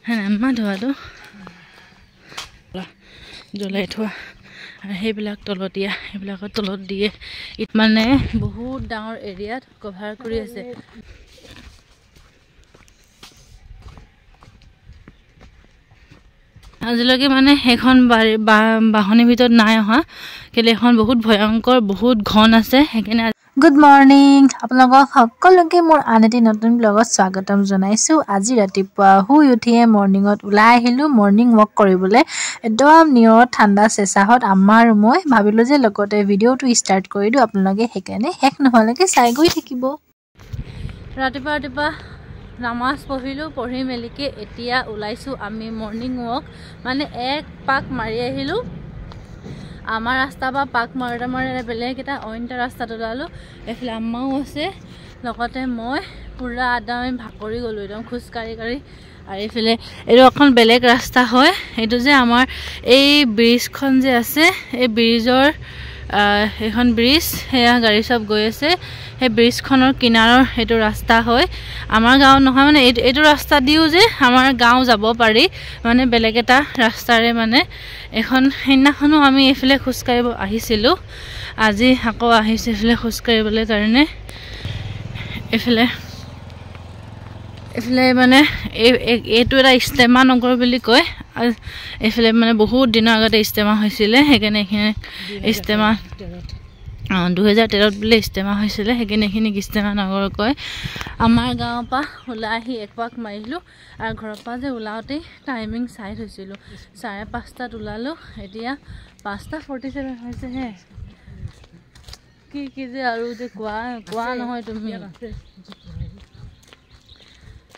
আমাৰ ধোৱাটো জ্বলাই থোৱা আৰু সেইবিলাক তলত দিয়া সেইবিলাকৰ তলত দিয়ে মানে বহুত ডাঙৰ এৰিয়াত কভাৰ কৰি আছে আজিলৈকে মানে সেইখন বাহনিৰ ভিতৰত নাই অহা কেলে এখন বহুত ভয়ংকৰ বহুত ঘন আছে সেইকাৰণে গুড মৰ্নিং আপোনালোকক সকলোকে মোৰ আন এটি নতুন ব্লগত স্বাগতম জনাইছো আজি ৰাতিপুৱা শুই উঠিয়ে মৰ্নিঙত ওলাই আহিলো মৰ্নিং ৱাক কৰিবলৈ একদম নিয়ৰ ঠাণ্ডা চেঁচাহত আমাৰ মই ভাবিলো যে লগতে ভিডিওটো ষ্টাৰ্ট কৰি দিও আপোনালোকে সেইকাৰণে হেক নহলৈকে চাই গৈ থাকিব ৰাতিপুৱা নামাজ পঢ়িলো পঢ়ি মেলিকে এতিয়া ওলাইছো আমি মৰ্নিং ৱাক মানে এক পাক মাৰি আহিলো আমাৰ ৰাস্তা বা পাক মাৰে বেলেগ এটা অইনটা ৰাস্তাত ওলালো এফালে আম্মাও আছে লগতে মই পুৰা আদাম ভাকৰি গ'লো একদম খোজকাঢ়ি আৰু এইফালে এইটো এখন বেলেগ ৰাস্তা হয় এইটো যে আমাৰ এই ব্ৰিজখন যে আছে এই ব্ৰিজৰ এখন ব্ৰিজ সেয়া গাড়ী সব গৈ আছে সেই ব্ৰিজখনৰ কিনাৰৰ এইটো ৰাস্তা হয় আমাৰ গাঁও নহয় মানে এইটো ৰাস্তা দিও যে আমাৰ গাঁও যাব পাৰি মানে বেলেগ এটা ৰাস্তাৰে মানে এখন সেইদিনাখনো আমি এইফালে খোজকাঢ়িব আহিছিলোঁ আজি আকৌ আহিছে এইফালে খোজকাঢ়িবলৈ কাৰণে এইফালে মানে এইটো এটা ইস্তেমা নগৰ বুলি কয় এইফালে মানে বহুত দিনৰ আগতে ইস্তেমা হৈছিলে সেইকাৰণে এইখিনি ইস্তেমা 2013 বোলে ইস্তেমা হৈছিলে সেইকাৰণে এইখিনি ইস্তেমা নগৰ কয় আমাৰ গাঁৱৰ পৰা ওলাই আহি এক পাক মাৰিলোঁ আৰু ঘৰৰ পৰা যে ওলাওঁতেই টাইমিং চাই থৈছিলোঁ 5:30 ওলালোঁ এতিয়া 5:47 হৈছেহে কি যে আৰু যে কোৱা নহয় তুমি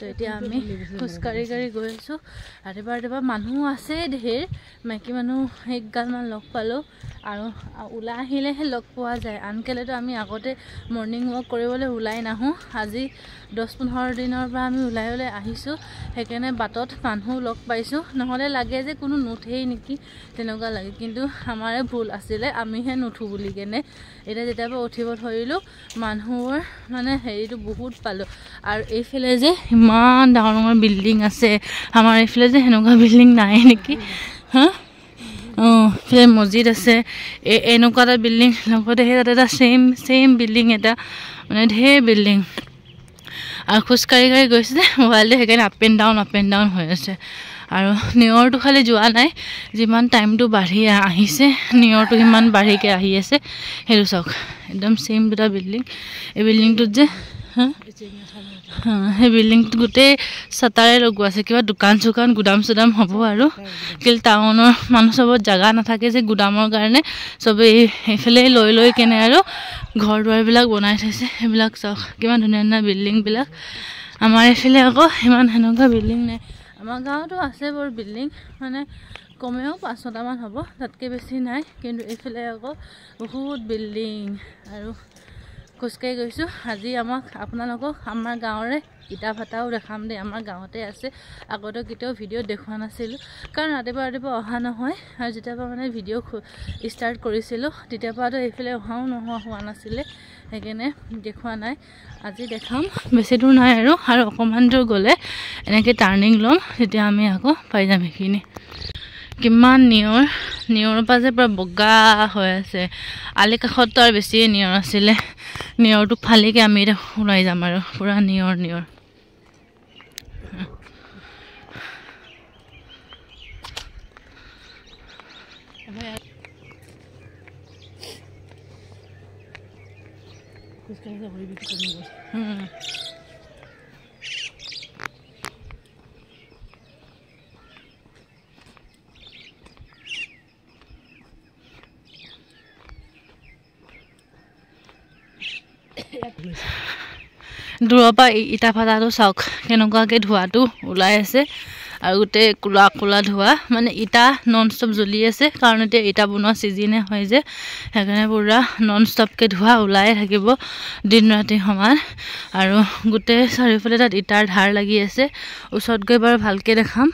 তো এতিয়া আমি খোজকাঢ়ি গৈ আছোঁ ৰাতিপুৱা মানুহ আছে ঢেৰ মাইকী মানুহ একগালমান লগ পালোঁ আৰু ওলাই আহিলেহে লগ পোৱা যায় আনকালেতো আমি আগতে মৰ্নিং ৱাক কৰিবলৈ ওলাই নাহোঁ আজি 10-15 দিনৰ পৰা আমি ওলাই আহিছোঁ সেইকাৰণে বাটত মানুহ লগ পাইছোঁ নহ'লে লাগে যে কোনো নুঠেই নেকি তেনেকুৱা লাগে কিন্তু আমাৰে ভুল আছিলে আমিহে নুঠো বুলি কেনে এতিয়া যেতিয়াবা উঠিব ধৰিলোঁ মানুহৰ মানে হেৰিটো বহুত পালোঁ আৰু এইফালে যে ইমান ডাঙৰ বিল্ডিং আছে আমাৰ এইফালে যে সেনেকুৱা বিল্ডিং নাই নেকি হা ফিলে মছজিদ আছে এনেকুৱা এটা বিল্ডিং লগতে সেই তাতে এটা চেম বিল্ডিং এটা মানে ঢেৰ বিল্ডিং আৰু খোজকাঢ়ি গৈছে যে মোবাইলটো সেইকাৰণে আপ এণ্ড ডাউন হৈ আছে আৰু নিয়ৰটো খালি যোৱা নাই যিমান টাইমটো বাঢ়ি আহিছে নিয়ৰটো ইমান বাঢ়িকে আহি আছে সেইটো চাওক একদম চেম দুটা বিল্ডিং এই বিল্ডিংটোত যে সেই বিল্ডিংটো গোটেই চাটাৰে লগোৱা আছে কিবা দোকান গুদাম হ'ব আৰু কিল টাউনৰ মানুহ চবত জাগা নাথাকে যে গুদামৰ কাৰণে চবে এইফালে লৈ কেনে আৰু ঘৰ দুৱাৰবিলাক বনাই থৈছে সেইবিলাক চাওক কিমান ধুনীয়া বিল্ডিংবিলাক আমাৰ এইফালে আকৌ ইমান সেনেকুৱা বিল্ডিং নাই আমাৰ গাঁৱতো আছে বাৰু বিল্ডিং মানে কমেও 5-6টামান হ'ব তাতকৈ বেছি নাই কিন্তু এইফালে আকৌ বহুত বিল্ডিং আৰু খোজকাঢ়ি গৈছোঁ আজি আপোনালোকক আমাৰ গাঁৱৰে ইটা ভাটাও দেখাম দেই আমাৰ গাঁৱতে আছে আগতে কেতিয়াও ভিডিঅ' দেখুওৱা নাছিলোঁ কাৰণ ৰাতিপুৱা অহা নহয় আৰু যেতিয়াবা মানে ভিডিঅ' ষ্টাৰ্ট কৰিছিলোঁ তেতিয়াৰ পৰাতো এইফালে হোৱা নাছিলে সেইকাৰণে দেখুওৱা নাই আজি দেখাম বেছি দূৰ নাই আৰু অকণমান দূৰ গ'লে এনেকৈ টাৰ্ণিং ল'ম তেতিয়া আমি আকৌ পাই যাম সেইখিনি কিমান নিয়ৰৰ পৰা যে পুৰা বগা হৈ আছে আলি কাষততো আৰু বেছিয়ে নিয়ৰ আছিলে নিয়ৰটোক ফালিকে আমি এতিয়া ওলাই যাম আৰু পুৰা নিয়ৰ দূৰৰ পৰা ইটা ভাটাটো চাওক কেনেকুৱাকৈ ধোঁৱাটো ওলাই আছে আৰু গোটেই কোলা ধোঁৱা মানে ইটা নন ষ্টপ জ্বলি আছে কাৰণ এতিয়া ইটা বনোৱা ছিজনে হয় যে সেইকাৰণে পুৰা নন ষ্টপকৈ ধোঁৱা ওলাই থাকিব দিন ৰাতি সমান আৰু গোটেই চাৰিওফালে তাত ইটাৰ ধাৰ লাগি আছে ওচৰত গৈ বাৰু ভালকৈ দেখাম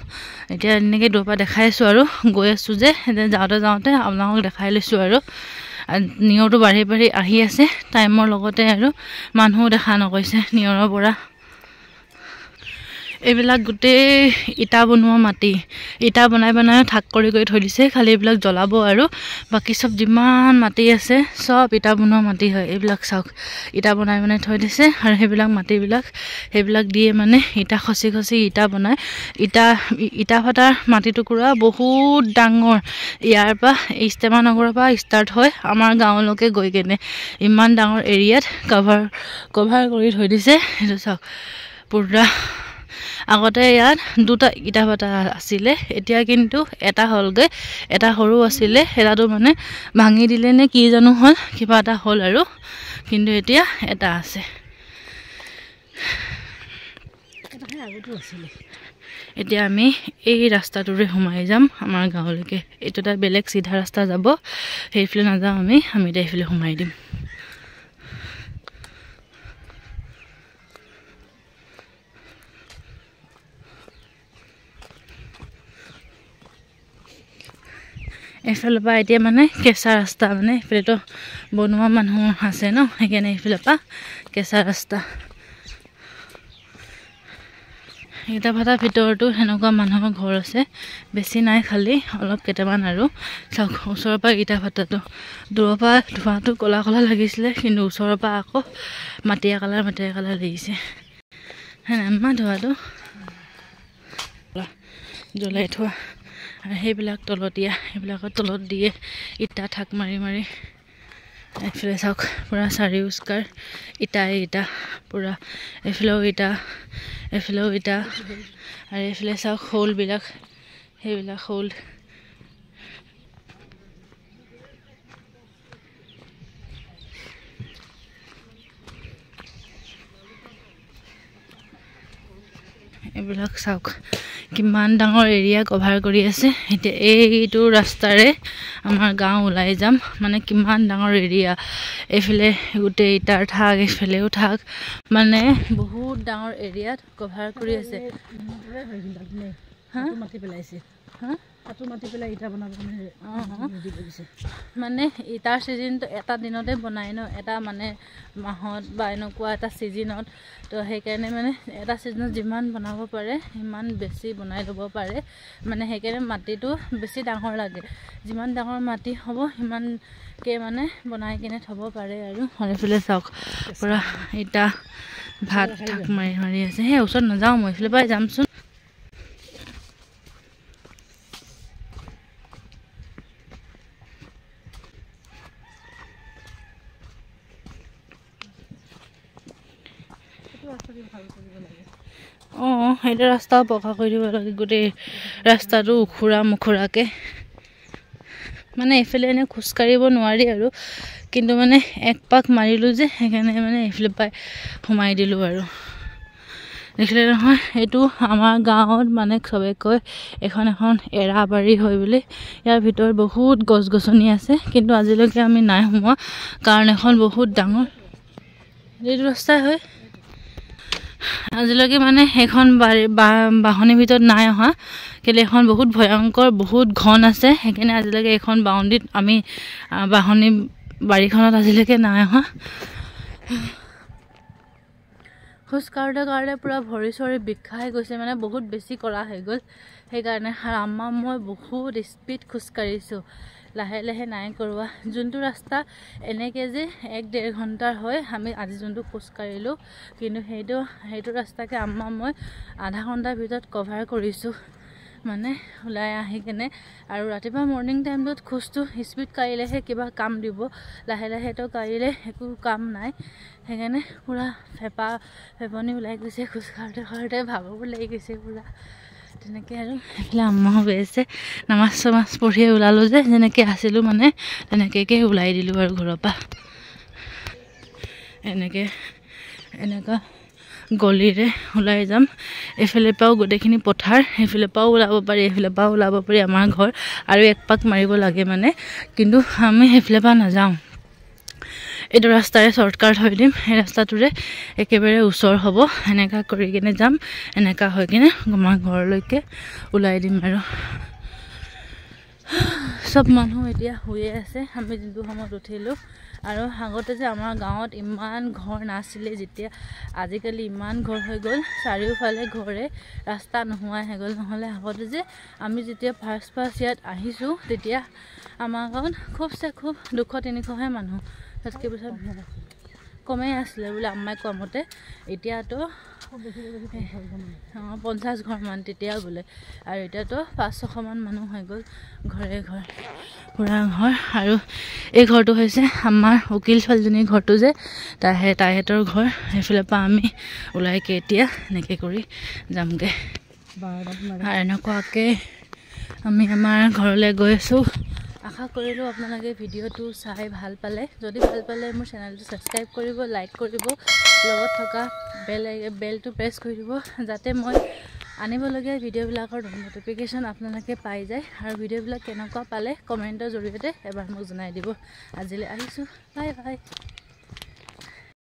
এতিয়া এনেকৈ দূৰৰ পৰা দেখাই আছোঁ আৰু গৈ আছোঁ যে যাওঁতে আপোনালোকক দেখাই লৈছোঁ আৰু নিয়ৰটো বাঢ়ি আহি আছে টাইমৰ লগতে আৰু মানুহো দেখা নকৈছে নিয়ৰৰ পৰা এইবিলাক গোটেই ইটা বনোৱা মাটি ইটা বনাই থাক কৰি থৈ দিছে খালি এইবিলাক জ্বলাব আৰু বাকি সব যিমান মাটি আছে সব ইটা বনোৱা মাটি হয় এইবিলাক চাওক ইটা বনাই থৈ দিছে আৰু সেইবিলাক দিয়ে মানে ইটা খচি ইটা বনায় ইটা ফাটাৰ মাটি টুকুৰা বহুত ডাঙৰ ইয়াৰ পৰা ইস্তেমা নগৰৰ পৰা ষ্টাৰ্ট হয় আমাৰ গাঁৱলৈকে গৈ কেনে ইমান ডাঙৰ এৰিয়াত কভাৰ কৰি থৈ দিছে সেইটো চাওক পুৰা আগতে ইয়াত দুটা ইটা ভাটা আছিলে এতিয়া কিন্তু এটা হলগে এটা সৰু আছিলে হেৰাটো মানে ভাঙি দিলে নে কি জানো হল কিবা এটা হল আৰু কিন্তু এতিয়া এটা আছে এতিয়া আমি এই ৰাস্তাটোৰে সোমাই যাম আমাৰ গাঁৱলৈকে এইটোটা বেলেগ সিধা ৰাস্তা যাব সেইফালে নাযাওঁ আমি এইফালে সোমাই দিম এইফালৰ পৰা এতিয়া মানে কেঁচা ৰাস্তা মানে এইফালেতো বনোৱা মানুহ আছে ন সেইকাৰণে এইফালৰ পৰা কেঁচা ৰাস্তা ইটা ভাটাৰ ভিতৰতো সেনেকুৱা মানুহৰ ঘৰ আছে বেছি নাই খালি অলপ কেইটামান আৰু চাওক ওচৰৰ পৰা ইটা ভাটাটো দূৰৰ পৰা ধোঁৱাটো কলা লাগিছিলে কিন্তু ওচৰৰ পৰা আকৌ মাটিয়া কালাৰ লাগিছে হেনামা ধোঁৱাটো জ্বলাই থোৱা আৰু সেইবিলাক তলতীয়া সেইবিলাকৰ তলত দিয়ে ইটা ঠাক মাৰি এইফালে চাওক পুৰা চাৰিওস্কাৰ ইটা পুৰা এইফালেও ইটা আৰু এইফালে চাওক শোলবিলাক সেইবিলাক শোল এইবিলাক চাওক কিমান ডাঙৰ এৰিয়া কভাৰ কৰি আছে এতিয়া এইটো ৰাস্তাৰে আমাৰ গাঁও ওলাই যাম মানে কিমান ডাঙৰ এৰিয়া এইফালে গোটেই ইটাৰ ঠাক এইফালেও ঠাক মানে বহুত ডাঙৰ এৰিয়াত কভাৰ কৰি আছে মাটি পেলাইছে মাটি পেলাই ইটা বনাব মানে ইটাৰ চিজনটো এটা দিনতে বনাই ন এটা মানে মাহত বা এনেকুৱা এটা চিজনত তো সেইকাৰণে মানে এটা চিজনত যিমান বনাব পাৰে সিমান বেছি বনাই ল'ব পাৰে মানে সেইকাৰণে মাটিটো বেছি ডাঙৰ লাগে যিমান ডাঙৰ মাটি হ'ব সিমানকে মানে বনাই কিনে থ'ব পাৰে আৰু এইফালে চাওক পুৰা ইটা ভাত ঠাক মাৰি আছে সেই ওচৰত নাযাওঁ মই এইফালে পৰাই যামচোন সেইটো ৰাস্তাও পকা কৰি দিব লাগে গোটেই ৰাস্তাটো উখুৰা মুখুৰাকে মানে এইফালে এনে খোজকাঢ়িব নোৱাৰি আৰু কিন্তু মানে এক পাক মাৰিলোঁ যে সেইকাৰণে মানে এইফালে পাই সোমাই দিলোঁ আৰু দেখিলে নহয় এইটো আমাৰ গাঁৱত মানে চবে কয় এখন এৰাবাৰী হয় বুলি ইয়াৰ ভিতৰত বহুত গছ গছনি আছে কিন্তু আজিলৈকে আমি নাই সোমোৱা কাৰণ এখন বহুত ডাঙৰ এইটো ৰাস্তা হয় আজিলৈকে মানে এখন বাহনিৰ ভিতৰত নাই অহা কেলে এখন বহুত ভয়ংকৰ বহুত ঘন আছে সেইকাৰণে আজিলৈকে এখন বাউণ্ডেৰীত আমি বাহনি বাৰীখনত আজিলৈকে নাই অহা খোজ কাঢ়োতে পুৰা ভৰি চৰি বিষাই গৈছে মানে বহুত বেছি কৰা হৈ গ'ল সেইকাৰণে মই বহুত স্পীড খোজ কাঢ়িছোঁ লাহে নাই কৰোৱা যোনটো ৰাস্তা এনেকৈ যে 1-1.5 ঘণ্টাৰ হয় আমি আজি যোনটো খোজ কাঢ়িলোঁ কিন্তু সেইটো ৰাস্তাকে মই আধা ঘণ্টাৰ ভিতৰত কভাৰ কৰিছোঁ মানে ওলাই আহি কেনে আৰু ৰাতিপুৱা মৰ্ণিং টাইমত খোজটো স্পীড কাঢ়িলেহে কিবা কাম দিব লাহেতো কাঢ়িলে একো কাম নাই সেইকাৰণে পুৰা ফেপনি ওলাই গৈছে খোজ কাঢ়োতে ভাগৰ লাগি গৈছে পুৰা তেনেকৈ আৰু এইফালে আম্মাও গৈ আছে নামাজ চামাজ পঢ়িয়ে ওলালোঁ যে যেনেকৈ আছিলোঁ মানে তেনেকৈ ওলাই দিলোঁ আৰু ঘৰৰ পৰা এনেকুৱা গলিৰে ওলাই যাম এইফালে পৰাও গোটেইখিনি পথাৰ সেইফালে পৰাও ওলাব পাৰি এইফালে পৰাও ওলাব পাৰি আমাৰ ঘৰ আৰু এক পাক মাৰিব লাগে মানে কিন্তু আমি সেইফালে পৰা নাযাওঁ এইটো ৰাস্তাৰে শ্বৰ্টকাট হৈ দিম সেই ৰাস্তাটোৰে একেবাৰে ওচৰ হ'ব এনেকুৱা কৰি কিনে যাম এনেকুৱা হৈ কিনে আমাৰ ঘৰলৈকে ওলাই দিম আৰু সব মানুহ এতিয়া শুয়ে আছে আমি যোনটো সময়ত উঠিলোঁ আৰু আগতে যে আমাৰ গাঁৱত ইমান ঘৰ নাছিলে যেতিয়া আজিকালি ইমান ঘৰ হৈ গ'ল চাৰিওফালে ঘৰে ৰাস্তা নোহোৱাই হৈ গ'ল নহ'লে আগতে যে আমি যেতিয়া ফাৰ্ষ্ট ইয়াত আহিছোঁ তেতিয়া আমাৰ গাঁৱত খুব 200-300হে মানুহ তাতকৈ পিছত কমেই আছিলে বোলে আম্মাই কোৱা মতে এতিয়াতো 50 ঘৰমান তেতিয়া বোলে আৰু এতিয়াতো 500-600 মান মানুহ হৈ গ'ল ঘৰে ঘৰ পুৰা ঘৰ আৰু এই ঘৰটো হৈছে আমাৰ উকিল ছোৱালীজনীৰ ঘৰটো যে তাইহঁতৰ ঘৰ সেইফালৰ পৰা আমি ওলাইকে এতিয়া এনেকৈ কৰি যামগৈ আৰু এনেকুৱাকৈ আমি আমাৰ ঘৰলৈ গৈ আছোঁ আশা কৰিলোঁ আপোনালোকে ভিডিঅ'টো চাই ভাল পালে যদি ভাল পালে মোৰ চেনেলটো ছাবস্ক্ৰাইব কৰিব লাইক কৰিব লগত থকা বেলটো প্ৰেছ কৰি দিব যাতে মই আনিবলগীয়া ভিডিঅ'বিলাকৰ ন'টিফিকেশ্যন আপোনালোকে পাই যায় আৰু ভিডিঅ'বিলাক কেনেকুৱা পালে কমেণ্টৰ জৰিয়তে এবাৰ মোক জনাই দিব আজিলৈ আহিছোঁ বাই বাই